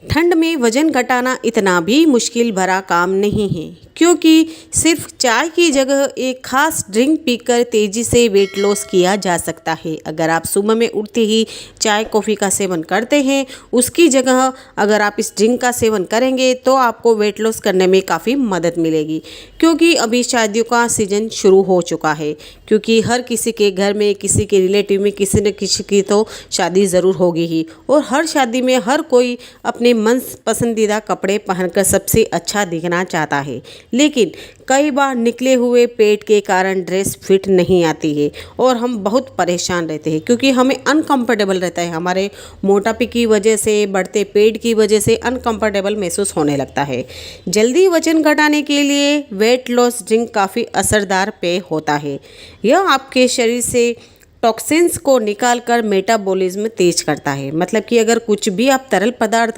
ठंड में वजन घटाना इतना भी मुश्किल भरा काम नहीं है, क्योंकि सिर्फ चाय की जगह एक खास ड्रिंक पीकर तेज़ी से वेट लॉस किया जा सकता है। अगर आप सुबह में उठते ही चाय कॉफ़ी का सेवन करते हैं, उसकी जगह अगर आप इस ड्रिंक का सेवन करेंगे तो आपको वेट लॉस करने में काफ़ी मदद मिलेगी। क्योंकि अभी शादियों का सीज़न शुरू हो चुका है, क्योंकि हर किसी के घर में, किसी के रिलेटिव में किसी न किसी की तो शादी ज़रूर होगी ही, और हर शादी में हर कोई अपने मन पसंदीदा कपड़े पहनकर सबसे अच्छा दिखना चाहता है। लेकिन कई बार निकले हुए पेट के कारण ड्रेस फिट नहीं आती है और हम बहुत परेशान रहते हैं, क्योंकि हमें अनकंफर्टेबल रहता है। हमारे मोटापे की वजह से, बढ़ते पेट की वजह से अनकंफर्टेबल महसूस होने लगता है। जल्दी वजन घटाने के लिए वेट लॉस ड्रिंक काफ़ी असरदार पेय होता है। यह आपके शरीर से टॉक्सिन्स को निकालकर मेटाबॉलिज्म तेज करता है। मतलब कि अगर कुछ भी आप तरल पदार्थ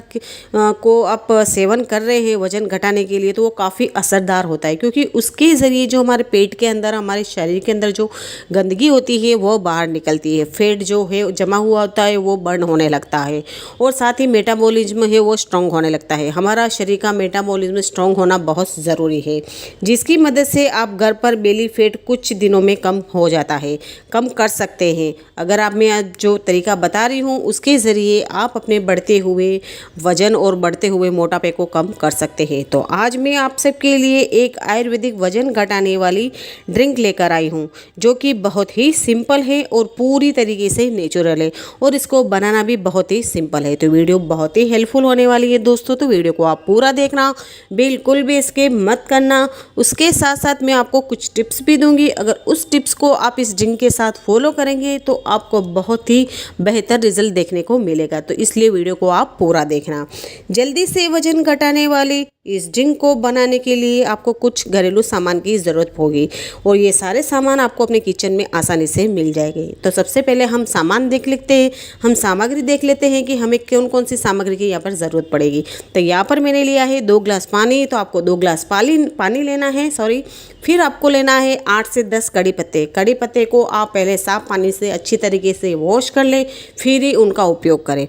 को आप सेवन कर रहे हैं वजन घटाने के लिए, तो वो काफ़ी असरदार होता है, क्योंकि उसके ज़रिए जो हमारे पेट के अंदर, हमारे शरीर के अंदर जो गंदगी होती है वो बाहर निकलती है। फैट जो है जमा हुआ होता है वो बर्न होने लगता है, और साथ ही मेटाबॉलिज्म है वो स्ट्रॉन्ग होने लगता है। हमारा शरीर का मेटाबॉलिज्म स्ट्रॉन्ग होना बहुत ज़रूरी है, जिसकी मदद से आप घर पर बेली फैट कुछ दिनों में कम हो जाता है, कम कर सकते हैं। अगर आप मैं आज जो तरीका बता रही हूँ उसके ज़रिए आप अपने बढ़ते हुए वजन और बढ़ते हुए मोटापे को कम कर सकते हैं। तो आज मैं आप सबके लिए एक आयुर्वेदिक वजन घटाने वाली ड्रिंक लेकर आई हूँ, जो कि बहुत ही सिंपल है और पूरी तरीके से नेचुरल है, और इसको बनाना भी बहुत ही सिंपल है। तो वीडियो बहुत ही हेल्पफुल होने वाली है दोस्तों, तो वीडियो को आप पूरा देखना, बिल्कुल भी स्किप मत करना। उसके साथ साथ मैं आपको कुछ टिप्स भी दूंगी। अगर उस टिप्स को आप इस ड्रिंक के साथ फॉलो करेंगे तो आपको बहुत ही बेहतर रिजल्ट देखने को मिलेगा। तो इसलिए वीडियो को आप पूरा देखना। जल्दी से वजन घटाने वाली इस ड्रिंक को बनाने के लिए आपको कुछ घरेलू सामान की ज़रूरत होगी, और ये सारे सामान आपको अपने किचन में आसानी से मिल जाएंगे। तो सबसे पहले हम सामान देख लेते हैं, हम सामग्री देख लेते हैं कि हमें कौन कौन सी सामग्री की यहाँ पर ज़रूरत पड़ेगी। तो यहाँ पर मैंने लिया है 2 ग्लास पानी, तो आपको 2 ग्लास पानी लेना है, फिर आपको लेना है 8 से 10 कड़ी पत्ते। कड़ी पत्ते को आप पहले साफ पानी से अच्छी तरीके से वॉश कर लें, फिर ही उनका उपयोग करें।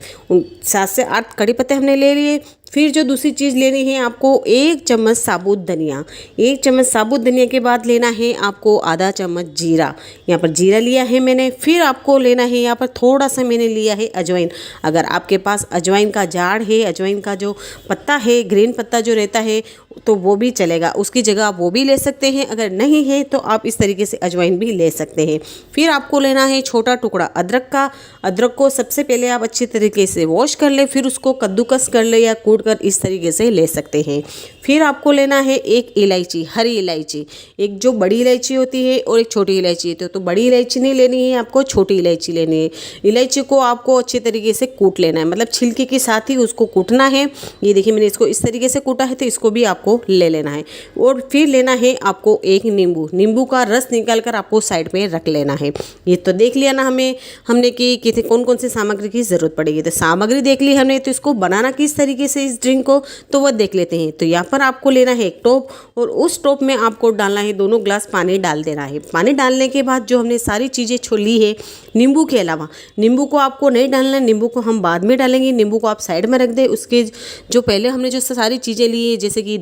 7 से 8 कड़ी पत्ते हमने ले लिए। फिर जो दूसरी चीज़ लेनी है आपको 1 चम्मच साबुत धनिया। 1 चम्मच साबुत धनिया के बाद लेना है आपको आधा चम्मच जीरा। यहाँ पर जीरा लिया है मैंने। फिर आपको लेना है यहाँ पर थोड़ा सा मैंने लिया है अजवाइन। अगर आपके पास अजवाइन का झाड़ है, अजवाइन का जो पत्ता है, ग्रीन पत्ता जो रहता है, तो वो भी चलेगा, उसकी जगह आप वो भी ले सकते हैं। अगर नहीं है तो आप इस तरीके से अजवाइन भी ले सकते हैं। फिर आपको लेना है छोटा टुकड़ा अदरक का। अदरक को सबसे पहले आप अच्छी तरीके से वॉश कर ले, फिर उसको कद्दूकस कर ले या कूट कर इस तरीके से ले सकते हैं। फिर आपको लेना है एक इलायची, हरी इलायची। एक जो बड़ी इलायची होती है और एक छोटी इलायची होती है, तो बड़ी इलायची नहीं लेनी है आपको, छोटी इलायची लेनी है। इलायची को आपको अच्छे तरीके से कूट लेना है, मतलब छिलके के साथ ही उसको कूटना है। ये देखिए मैंने इसको इस तरीके से कूटा है, तो इसको भी आपको ले लेना है। और फिर लेना है आपको एक नींबू का रस निकाल कर आपको साइड में रख लेना है। ये तो देख लिया ना हमने कि कौन कौन सी सामग्री की ज़रूरत पड़ेगी। तो सामग्री देख ली हमने, तो इसको बनाना किस तरीके से इस ड्रिंक को, तो वह देख लेते हैं। तो यहाँ पर आपको लेना है एक टोप, और उस टोप में आपको डालना है 2 ग्लास पानी डाल देना है। पानी डालने के बाद जो हमने सारी चीज़ें छोली है, नींबू के अलावा, नींबू को आपको नहीं डालना है, नींबू को हम बाद में डालेंगे। नींबू को आप साइड में रख दें। उसके जो पहले हमने जो सारी चीज़ें ली है, जैसे कि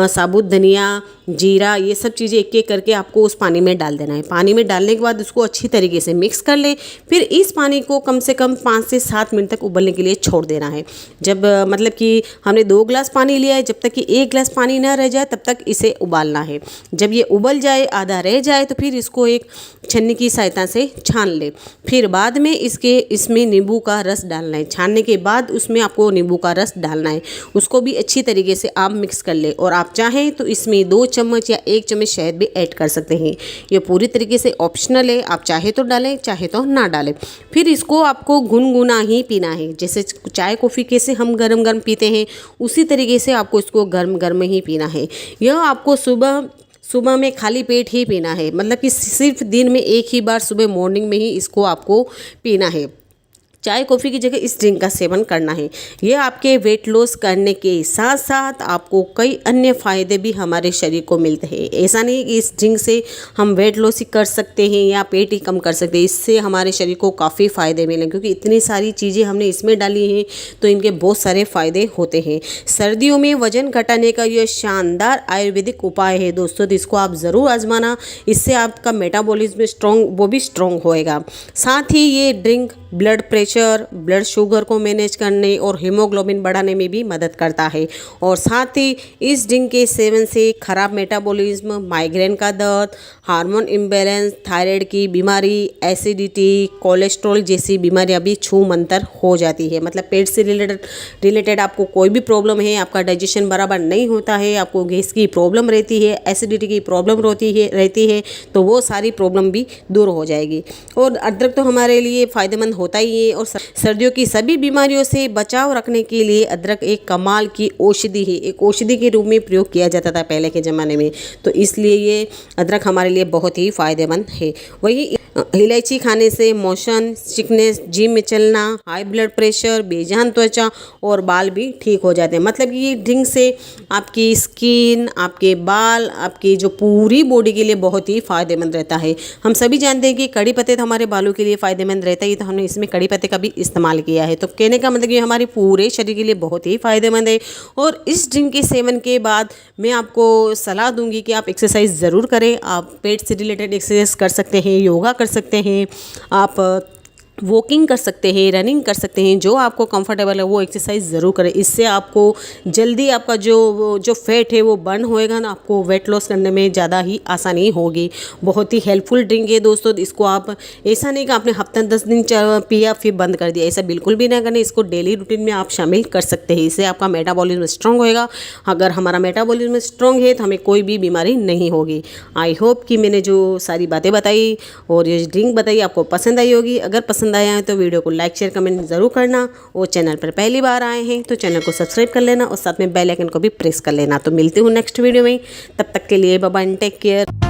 साबुत धनिया, जीरा, ये सब चीज़ें एक एक करके आपको उस पानी में डाल देना है। पानी में डालने के बाद उसको अच्छी तरीके से मिक्स कर ले। फिर इस पानी को कम से कम 5 से 7 मिनट तक उबलने के लिए छोड़ देना है। जब मतलब कि हमने 2 ग्लास पानी लिया है, जब तक कि 1 ग्लास पानी ना रह जाए तब तक इसे उबालना है। जब ये उबल जाए, आधा रह जाए, तो फिर इसको एक छन्नी की सहायता से छान ले। फिर बाद में इसमें नींबू का रस डालना है। छानने के बाद उसमें आपको नींबू का रस डालना है। उसको भी अच्छी तरीके से आप मिक्स कर ले, और आप चाहें तो इसमें 2 चम्मच या 1 चम्मच शहद भी ऐड कर सकते हैं। ये पूरी तरीके से ऑप्शनल है, आप चाहे तो डालें, चाहे तो ना डालें। फिर इसको आपको गुनगुना ही पीना है। जैसे चाय कॉफ़ी कैसे हम गरम गरम पीते हैं, उसी तरीके से आपको इसको गर्म गर्म ही पीना है। यह आपको सुबह में खाली पेट ही पीना है, मतलब कि सिर्फ दिन में एक ही बार सुबह मॉर्निंग में ही इसको आपको पीना है। चाय कॉफ़ी की जगह इस ड्रिंक का सेवन करना है। ये आपके वेट लॉस करने के साथ साथ आपको कई अन्य फ़ायदे भी हमारे शरीर को मिलते हैं। ऐसा नहीं कि इस ड्रिंक से हम वेट लॉस ही कर सकते हैं या पेट ही कम कर सकते हैं, इससे हमारे शरीर को काफ़ी फ़ायदे मिले, क्योंकि इतनी सारी चीज़ें हमने इसमें डाली हैं तो इनके बहुत सारे फ़ायदे होते हैं। सर्दियों में वज़न घटाने का यह शानदार आयुर्वेदिक उपाय है दोस्तों, तो इसको आप ज़रूर आजमाना। इससे आपका मेटाबॉलिज्म स्ट्रॉन्ग होएगा। साथ ही ये drink blood pressure, blood sugar को मैनेज करने और हीमोग्लोबिन बढ़ाने में भी मदद करता है। और साथ ही इस ड्रिंक के सेवन से खराब मेटाबॉलिज्म, माइग्रेन का दर्द, हार्मोन इम्बैलेंस, थायराइड की बीमारी, एसिडिटी, कोलेस्ट्रॉल जैसी बीमारियां भी छूमंतर हो जाती है। मतलब पेट से रिलेटेड आपको कोई भी प्रॉब्लम है, आपका डाइजेशन बराबर नहीं होता है, आपको गैस की प्रॉब्लम रहती है, एसिडिटी की प्रॉब्लम रहती है, तो वो सारी प्रॉब्लम भी दूर हो जाएगी। और अदरक तो हमारे लिए फ़ायदेमंद होता ही है, और सर्दियों की सभी बीमारियों से बचाव रखने के लिए अदरक एक कमाल की औषधि है। एक औषधि के रूप में प्रयोग किया जाता था पहले के ज़माने में, तो इसलिए ये अदरक हमारे लिए बहुत ही फ़ायदेमंद है। वही इलायची खाने से मोशन सिकनेस, जिम में चलना, हाई ब्लड प्रेशर, बेजान त्वचा और बाल भी ठीक हो जाते हैं। मतलब कि ये ड्रिंक से आपकी स्किन, आपके बाल, आपकी जो पूरी बॉडी के लिए बहुत ही फ़ायदेमंद रहता है। हम सभी जानते हैं कि कड़ी पत्ते तो हमारे बालों के लिए फ़ायदेमंद रहता है, तो हमने इसमें कड़ी पत्ते का भी इस्तेमाल किया है। तो कहने का मतलब ये हमारे पूरे शरीर के लिए बहुत ही फ़ायदेमंद है। और इस ड्रिंक के सेवन के बाद मैं आपको सलाह दूंगी कि आप एक्सरसाइज ज़रूर करें। आप पेट से रिलेटेड एक्सरसाइज कर सकते हैं, योगा कर सकते हैं, आप वॉकिंग कर सकते हैं, रनिंग कर सकते हैं, जो आपको कंफर्टेबल है वो एक्सरसाइज ज़रूर करें। इससे आपको जल्दी आपका जो फैट है वो बर्न होएगा ना, आपको वेट लॉस करने में ज़्यादा ही आसानी होगी। बहुत ही हेल्पफुल ड्रिंक है दोस्तों। इसको आप ऐसा नहीं कि आपने हफ्ते 10 दिन पिया फिर बंद कर दिया, ऐसा बिल्कुल भी ना करें। इसको डेली रूटीन में आप शामिल कर सकते हैं। इससे आपका मेटाबॉलिज्म स्ट्रॉन्ग होएगा। अगर हमारा मेटाबॉलिज्म स्ट्रॉन्ग है तो हमें कोई भी बीमारी नहीं होगी। आई होप कि मैंने जो सारी बातें बताई और ये ड्रिंक बताई आपको पसंद आई होगी। अगर पसंद आया है तो वीडियो को लाइक शेयर कमेंट ज़रूर करना, और चैनल पर पहली बार आए हैं तो चैनल को सब्सक्राइब कर लेना और साथ में बेल आइकन को भी प्रेस कर लेना। तो मिलती हूँ नेक्स्ट वीडियो में, तब तक के लिए बाय बाय, टेक केयर।